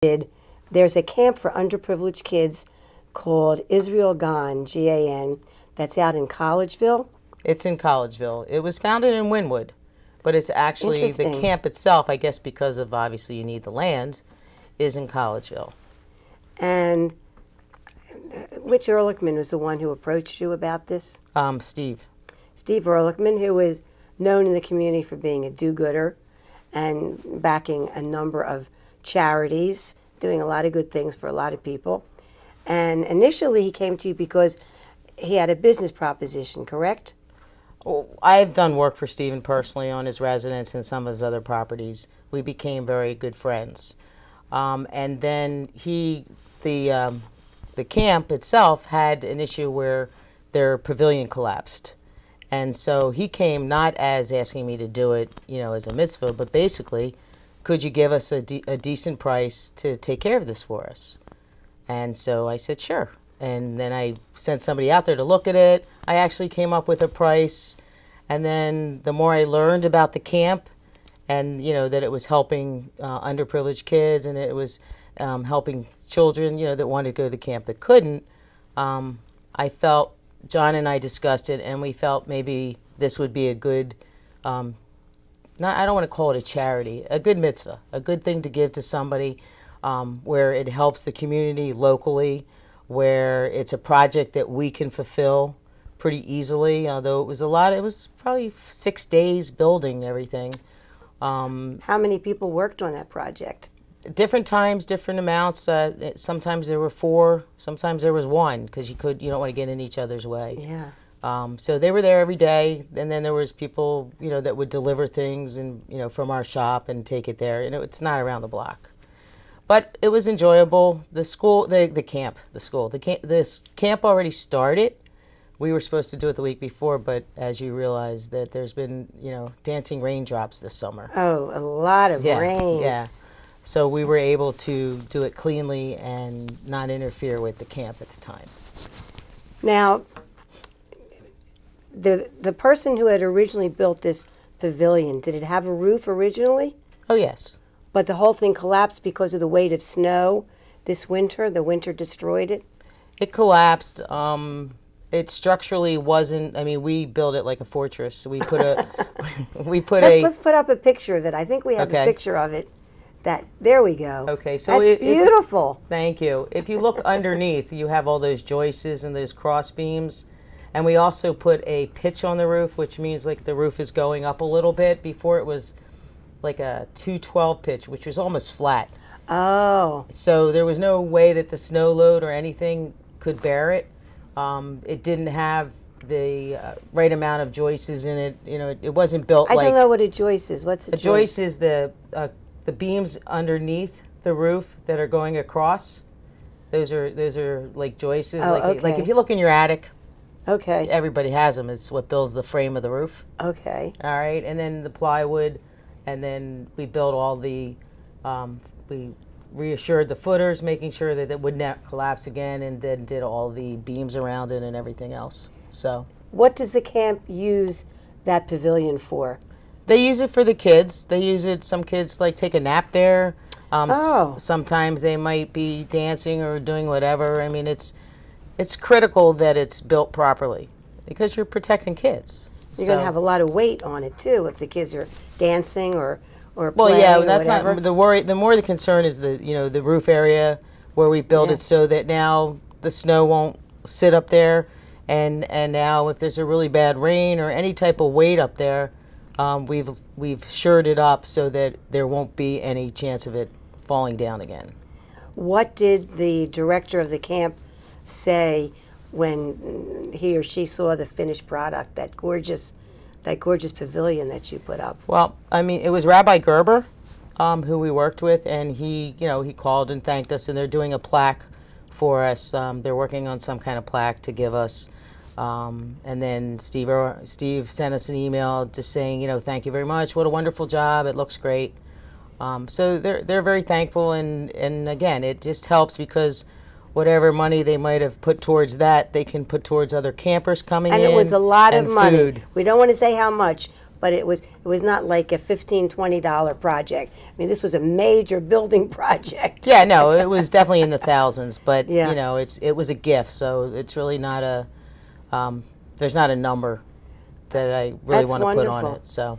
There's a camp for underprivileged kids called Israel Gan, G-A-N, that's out in Collegeville. It's in Collegeville. It was founded in Wynwood, but it's actually, the camp itself, I guess because of obviously you need the land, is in Collegeville. And which Ehrlichman was the one who approached you about this? Steve. Steve Ehrlichman, who is known in the community for being a do-gooder and backing a number of charities, doing a lot of good things for a lot of people. And initially he came to you because he had a business proposition, correct? Well, I've done work for Stephen personally on his residence and some of his other properties. We became very good friends. And then the camp itself had an issue where their pavilion collapsed. And so he came not as asking me to do it, as a mitzvah, but basically, could you give us a decent price to take care of this for us? And so I said, sure. And then I sent somebody out there to look at it. I actually came up with a price. And then the more I learned about the camp and, that it was helping underprivileged kids and it was helping children, that wanted to go to the camp that couldn't, I felt, John and I discussed it, and we felt maybe this would be a good, I don't want to call it a charity, a good mitzvah, a good thing to give to somebody where it helps the community locally, where it's a project that we can fulfill pretty easily, although it was probably 6 days building everything. How many people worked on that project? Different times, different amounts. Sometimes there were 4, sometimes there was 1, because you don't want to get in each other's way. Yeah. So they were there every day, and then there was people, that would deliver things and, from our shop and take it there. It's not around the block. But it was enjoyable. This camp already started. We were supposed to do it the week before, but as you realize that there's been, dancing raindrops this summer. Oh, a lot of rain. Yeah. So we were able to do it cleanly and not interfere with the camp at the time. Now, the person who had originally built this pavilion, did it have a roof originally? Oh, yes. But the whole thing collapsed because of the weight of snow this winter? The winter destroyed it? It collapsed. It structurally wasn't, we built it like a fortress. So we put Let's put up a picture of it. I think we have a picture of it. There we go. Okay, so that's beautiful. Thank you. If you look underneath, you have all those joists and those cross beams. And we also put a pitch on the roof, which means like the roof is going up a little bit. Before it was like a 212 pitch, which was almost flat. Oh. So there was no way that the snow load or anything could bear it. It didn't have the right amount of joists in it. It wasn't built like... I don't know what a joist is. What's a joist? A joist is the beams underneath the roof that are going across. Those are like joists. Oh, okay. Like if you look in your attic. Okay. Everybody has them. It's what builds the frame of the roof. Okay. All right, and then the plywood, and then we built all the, we reassured the footers, making sure that it would not collapse again, and then did all the beams around it and everything else. So. What does the camp use that pavilion for? They use it for the kids. They use it, some kids take a nap there. Sometimes they might be dancing or doing whatever. It's critical that it's built properly because you're protecting kids. You're going to have a lot of weight on it too if the kids are dancing or playing. Well, yeah, that's whatever. not the worry. The more the concern is the roof area where we build it so that now the snow won't sit up there, and now if there's a really bad rain or any type of weight up there, we've shored it up so that there won't be any chance of it falling down again. What did the director of the camp say when he or she saw the finished product, that gorgeous pavilion that you put up? Well, it was Rabbi Gerber, who we worked with, and he called and thanked us, and they're doing a plaque for us. They're working on some kind of plaque to give us. And then Steve sent us an email just saying, thank you very much. What a wonderful job. It looks great. So they're very thankful, and again, it just helps because whatever money they might have put towards that, they can put towards other campers coming in. And it was a lot of money. Food. We don't want to say how much, but it was not like a $15-20 project. I mean, this was a major building project. Yeah, no, it was definitely in the thousands, but Yeah. you know, it was a gift, so it's really not a there's not a number that I really That's want to put on wonderful. it. So